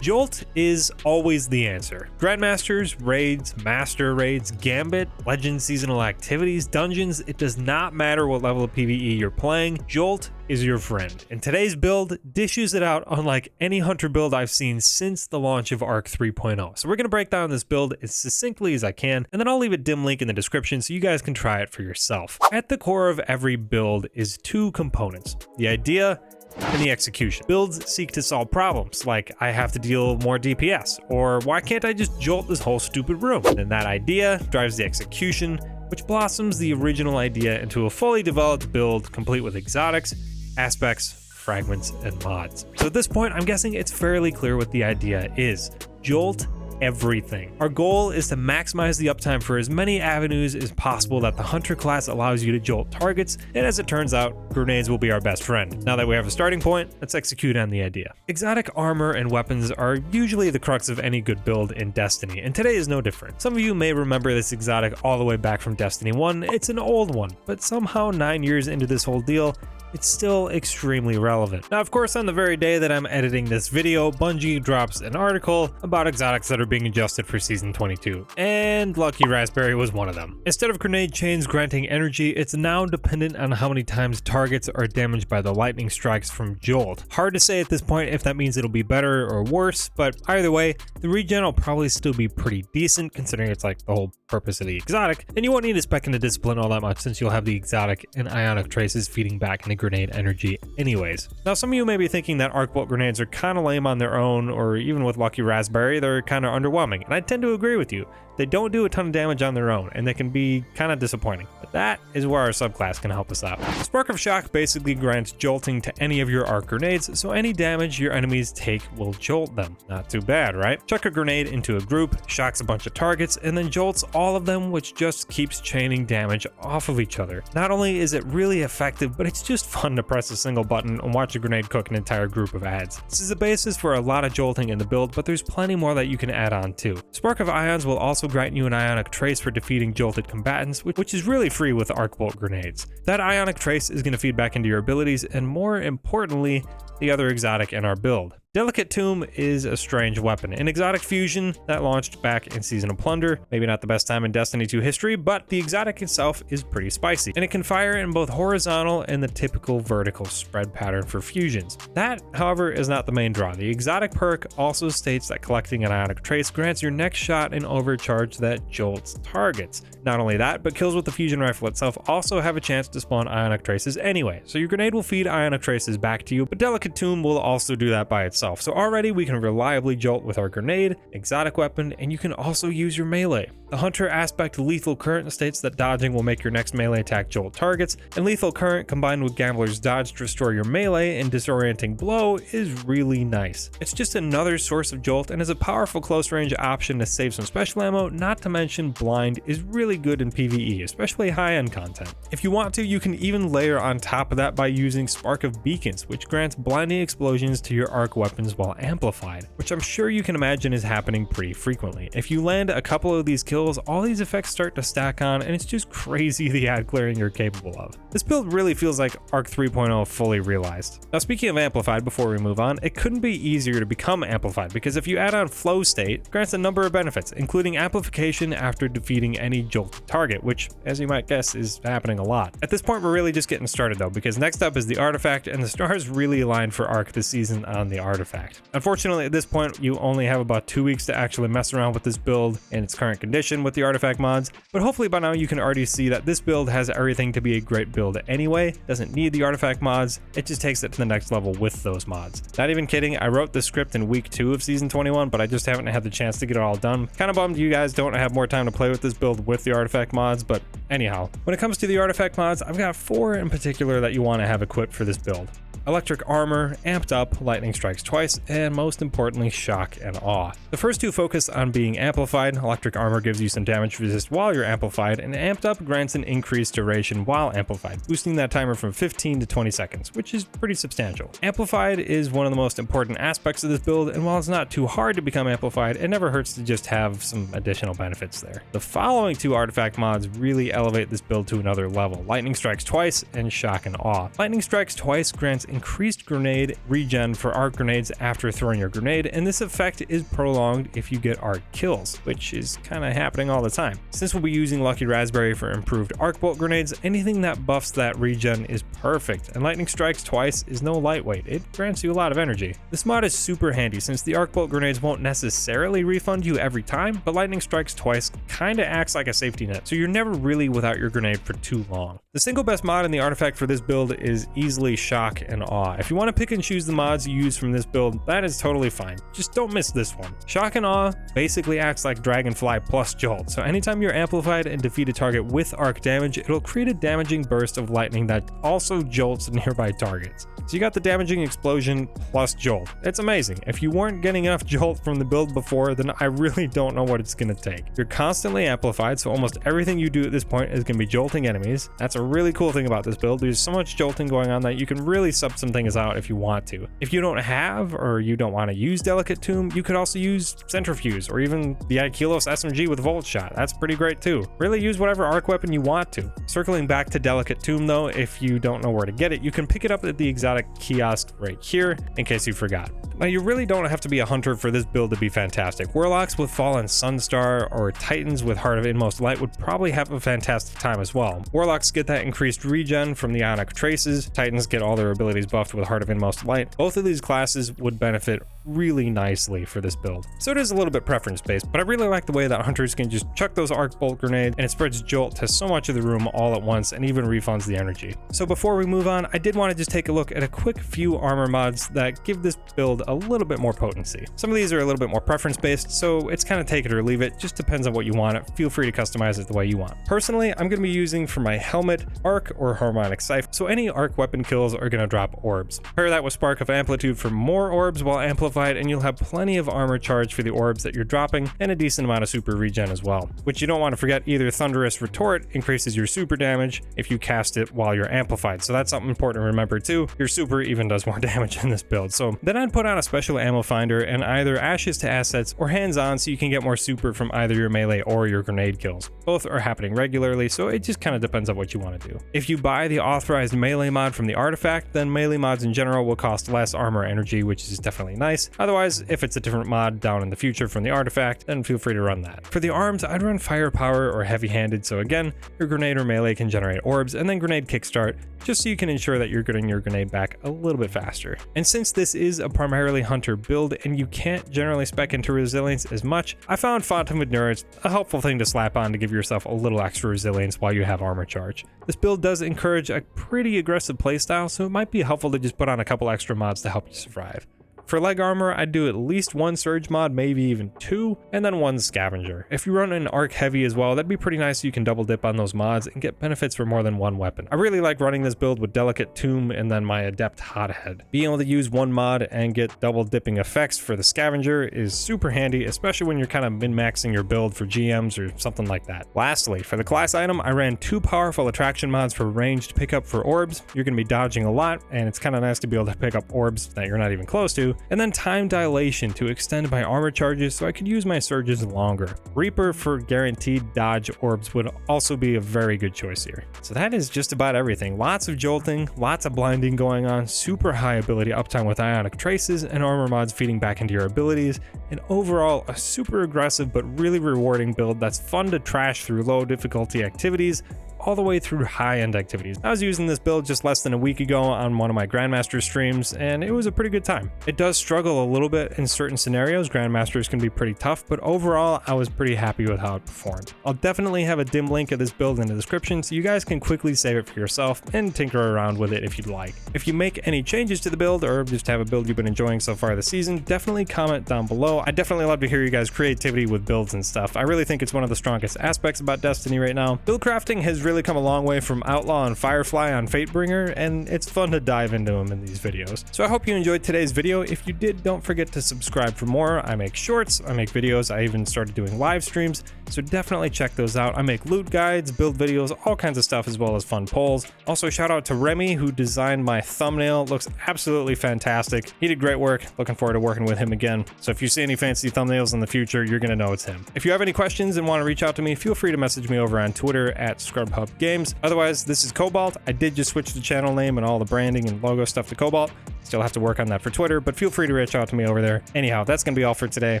Jolt is always the answer. Grandmasters, raids, master raids, gambit, legend seasonal activities, dungeons, it does not matter what level of PvE you're playing, Jolt is your friend. And today's build dishes it out unlike any hunter build I've seen since the launch of Arc 3.0. So we're going to break down this build as succinctly as I can, and then I'll leave a dim link in the description so you guys can try it for yourself. At the core of every build is two components: the idea and the execution. Builds seek to solve problems like I have to deal more DPS, or why can't I just jolt this whole stupid room? And then that idea drives the execution, which blossoms the original idea into a fully developed build complete with exotics, aspects, fragments, and mods. So at this point, I'm guessing it's fairly clear what the idea is. Jolt everything. Our goal is to maximize the uptime for as many avenues as possible that the hunter class allows you to jolt targets, and as it turns out, grenades will be our best friend. Now that we have a starting point, let's execute on the idea. Exotic armor and weapons are usually the crux of any good build in Destiny, and today is no different. Some of you may remember this exotic all the way back from Destiny 1. It's an old one, but somehow 9 years into this whole deal, it's still extremely relevant. Now, of course, on the very day that I'm editing this video, Bungie drops an article about exotics that are being adjusted for Season 22, and Lucky Raspberry was one of them. Instead of grenade chains granting energy, it's now dependent on how many times targets are damaged by the lightning strikes from Jolt. Hard to say at this point if that means it'll be better or worse, but either way, the regen will probably still be pretty decent considering it's like the whole purpose of the exotic, and you won't need to spec into discipline all that much since you'll have the exotic and ionic traces feeding back into grenade energy anyways. Now, some of you may be thinking that arc bolt grenades are kind of lame on their own, or even with Lucky Raspberry, they're kind of underwhelming, and I tend to agree with you. They don't do a ton of damage on their own, and they can be kind of disappointing. But that is where our subclass can help us out. Spark of Shock basically grants jolting to any of your arc grenades, so any damage your enemies take will jolt them. Not too bad, right? Chuck a grenade into a group, shocks a bunch of targets, and then jolts all of them, which just keeps chaining damage off of each other. Not only is it really effective, but it's just fun to press a single button and watch a grenade cook an entire group of adds. This is the basis for a lot of jolting in the build, but there's plenty more that you can add on too. Spark of Ions will also grant you an ionic trace for defeating jolted combatants, which is really free with arc bolt grenades. That ionic trace is going to feed back into your abilities, and more importantly, the other exotic in our build. Delicate Tomb is a strange weapon, an exotic fusion that launched back in Season of Plunder. Maybe not the best time in Destiny 2 history, but the exotic itself is pretty spicy, and it can fire in both horizontal and the typical vertical spread pattern for fusions. That, however, is not the main draw. The exotic perk also states that collecting an ionic trace grants your next shot an overcharge that jolts targets. Not only that, but kills with the fusion rifle itself also have a chance to spawn ionic traces anyway, so your grenade will feed ionic traces back to you, but Delicate Tomb will also do that by itself. So already we can reliably jolt with our grenade, exotic weapon, and you can also use your melee. The Hunter aspect Lethal Current states that dodging will make your next melee attack jolt targets, and Lethal Current combined with Gambler's Dodge to restore your melee and Disorienting Blow is really nice. It's just another source of jolt and is a powerful close range option to save some special ammo, not to mention Blind is really good in PvE, especially high-end content. If you want to, you can even layer on top of that by using Spark of Beacons, which grants blinding explosions to your arc weapons while amplified, which I'm sure you can imagine is happening pretty frequently. If you land a couple of these kills, all these effects start to stack on, and it's just crazy the ad clearing you're capable of. This build really feels like Arc 3.0 fully realized. Now, speaking of amplified, before we move on, it couldn't be easier to become amplified, because if you add on Flow State, it grants a number of benefits, including amplification after defeating any jolted target, which, as you might guess, is happening a lot. At this point, we're really just getting started though, because next up is the artifact, and the stars really aligned for Arc this season on the artifact. Unfortunately, at this point, you only have about 2 weeks to actually mess around with this build in its current condition with the artifact mods, but hopefully by now you can already see that this build has everything to be a great build anyway. Doesn't need the artifact mods, it just takes it to the next level with those mods. Not even kidding, I wrote the script in week 2 of Season 21, but I just haven't had the chance to get it all done. Kind of bummed you guys don't have more time to play with this build with the artifact mods, but anyhow. When it comes to the artifact mods, I've got 4 in particular that you want to have equipped for this build. Electric Armor, Amped Up, Lightning Strikes Twice, and most importantly, Shock and Awe. The first 2 focus on being amplified. Electric Armor gives you some damage resist while you're amplified, and Amped Up grants an increased duration while amplified, boosting that timer from 15 to 20 seconds, which is pretty substantial. Amplified is one of the most important aspects of this build, and while it's not too hard to become amplified, it never hurts to just have some additional benefits there. The following 2 artifact mods really elevate this build to another level: Lightning Strikes Twice and Shock and Awe. Lightning Strikes Twice grants increased grenade regen for arc grenades grenades after throwing your grenade, and this effect is prolonged if you get arc kills, which is kind of happening all the time. Since we'll be using Lucky Raspberry for improved arc bolt grenades, anything that buffs that regen is perfect, and lightning strikes twice is no lightweight. It grants you a lot of energy. This mod is super handy since the arc bolt grenades won't necessarily refund you every time, but lightning strikes twice kinda acts like a safety net, so you're never really without your grenade for too long. The single best mod in the artifact for this build is easily Shock and Awe. If you want to pick and choose the mods you use from this build, that is totally fine. Just don't miss this one. Shock and Awe basically acts like Dragonfly plus Jolt, so anytime you're amplified and defeat a target with arc damage, it'll create a damaging burst of lightning that also jolts nearby targets. So you got the damaging explosion plus Jolt. It's amazing. If you weren't getting enough Jolt from the build before, then I really don't know what it's gonna take. You're constantly amplified, so almost everything you do at this point is gonna be jolting enemies. That's a really cool thing about this build. There's so much jolting going on that you can really sub some things out if you want to. If you don't have or you don't want to use Delicate Tomb, you could also use Centrifuge or even the Aikilos SMG with Volt Shot. That's pretty great too. Really use whatever arc weapon you want to. Circling back to Delicate Tomb though, if you don't know where to get it, you can pick it up at the exotic kiosk right here in case you forgot. Now you really don't have to be a hunter for this build to be fantastic. Warlocks with Fallen Sunstar or Titans with Heart of Inmost Light would probably have a fantastic time as well. Warlocks get that increased regen from the Ionic Traces, Titans get all their abilities buffed with Heart of Inmost Light. Both of these classes would benefit really nicely for this build. So it is a little bit preference based, but I really like the way that hunters can just chuck those arc bolt grenades and it spreads Jolt to so much of the room all at once and even refunds the energy. So before we move on, I did want to just take a look at a quick few armor mods that give this build a little bit more potency. Some of these are a little bit more preference based, so it's kind of take it or leave it, just depends on what you want. Feel free to customize it the way you want. Personally, I'm going to be using for my helmet arc or harmonic siphon, so any arc weapon kills are going to drop orbs. Pair that with Spark of Amplitude for more orbs while amplified, and you'll have plenty of armor charge for the orbs that you're dropping and a decent amount of super regen as well. Which you don't want to forget either. Thunderous Retort increases your super damage if you cast it while you're amplified, so that's something important to remember too. Your super even does more damage in this build. So then I'd put on a special ammo finder and either Ashes to Assets or Hands On so you can get more super from either your melee or your grenade kills. Both are happening regularly, so it just kind of depends on what you want to do. If you buy the authorized melee mod from the artifact, then melee mods in general will cost less armor energy, which is definitely nice. Otherwise, if it's a different mod down in the future from the artifact, then feel free to run that. For the arms, I'd run Firepower or Heavy-Handed, so again, your grenade or melee can generate orbs, and then Grenade Kickstart, just so you can ensure that you're getting your grenade back a little bit faster. And since this is a primarily hunter build, and you can't generally spec into resilience as much, I found Font of Endurance a helpful thing to slap on to give yourself a little extra resilience while you have armor charge. This build does encourage a pretty aggressive playstyle, so it might be helpful to just put on a couple extra mods to help you survive. For leg armor, I'd do at least one Surge mod, maybe even two, and then one Scavenger. If you run an Arc Heavy as well, that'd be pretty nice so you can double dip on those mods and get benefits for more than one weapon. I really like running this build with Delicate Tomb and then my Adept Hothead. Being able to use one mod and get double dipping effects for the Scavenger is super handy, especially when you're kind of min-maxing your build for GMs or something like that. Lastly, for the class item, I ran two powerful attraction mods for ranged pickup for orbs. You're going to be dodging a lot, and it's kind of nice to be able to pick up orbs that you're not even close to. And then Time Dilation to extend my armor charges so I could use my surges longer. Reaper for guaranteed dodge orbs would also be a very good choice here. So that is just about everything. Lots of jolting, lots of blinding going on, super high ability uptime with Ionic Traces and armor mods feeding back into your abilities, and overall a super aggressive but really rewarding build that's fun to trash through low difficulty activities all the way through high-end activities. I was using this build just less than a week ago on one of my Grandmaster streams, and it was a pretty good time. It does struggle a little bit in certain scenarios. Grandmasters can be pretty tough, but overall, I was pretty happy with how it performed. I'll definitely have a dim link of this build in the description so you guys can quickly save it for yourself and tinker around with it if you'd like. If you make any changes to the build or just have a build you've been enjoying so far this season, definitely comment down below. I definitely love to hear you guys' creativity with builds and stuff. I really think it's one of the strongest aspects about Destiny right now. Build crafting has really come a long way from Outlaw and Firefly on Fatebringer, and it's fun to dive into them in these videos. So I hope you enjoyed today's video. If you did, don't forget to subscribe for more. I make shorts, I make videos, I even started doing live streams, so definitely check those out. I make loot guides, build videos, all kinds of stuff, as well as fun polls. Also, shout out to Remy, who designed my thumbnail. It looks absolutely fantastic. He did great work. Looking forward to working with him again. So if you see any fancy thumbnails in the future, you're gonna know it's him. If you have any questions and want to reach out to me, feel free to message me over on Twitter at ScrubHub Hub Games. Otherwise, this is Cobalt. I did just switch the channel name and all the branding and logo stuff to Cobalt. Still have to work on that for Twitter, but feel free to reach out to me over there. Anyhow, that's going to be all for today.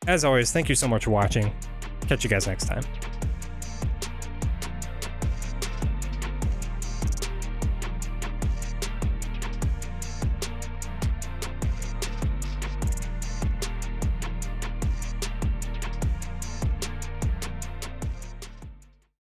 As always, thank you so much for watching. Catch you guys next time.